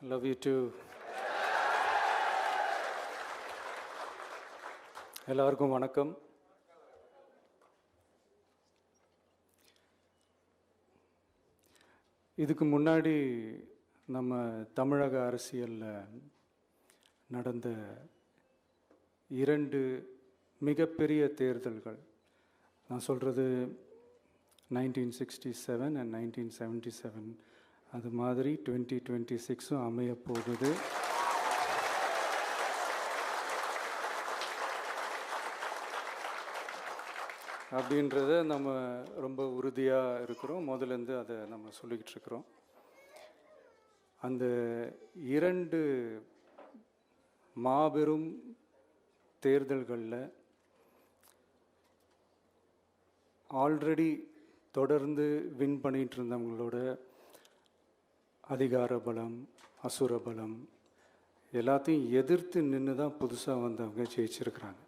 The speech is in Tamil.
Love you too. எல்லாருக்கும் வணக்கம். இதுக்கு முன்னாடி நம்ம தமிழக அரசியலில் நடந்த 2 மிகப்பெரிய தேர்தல்கள், நான் சொல்கிறது 1967 and 1977, அது மாதிரி 2026 அமைய போகுது. அப்படின்றத நம்ம ரொம்ப உறுதியாக இருக்கிறோம். முதலேருந்து அதை நம்ம சொல்லிக்கிட்டு இருக்கிறோம். அந்த 2 மாபெரும் தேர்தல்களில் ஆல்ரெடி தொடர்ந்து வின் பண்ணிகிட்டு இருந்தவங்களோட அதிகார பலம், அசுர பலம் எல்லாத்தையும் எதிர்த்து நின்று தான் புதுசாக வந்தவங்க ஜெயிச்சிருக்கிறாங்க.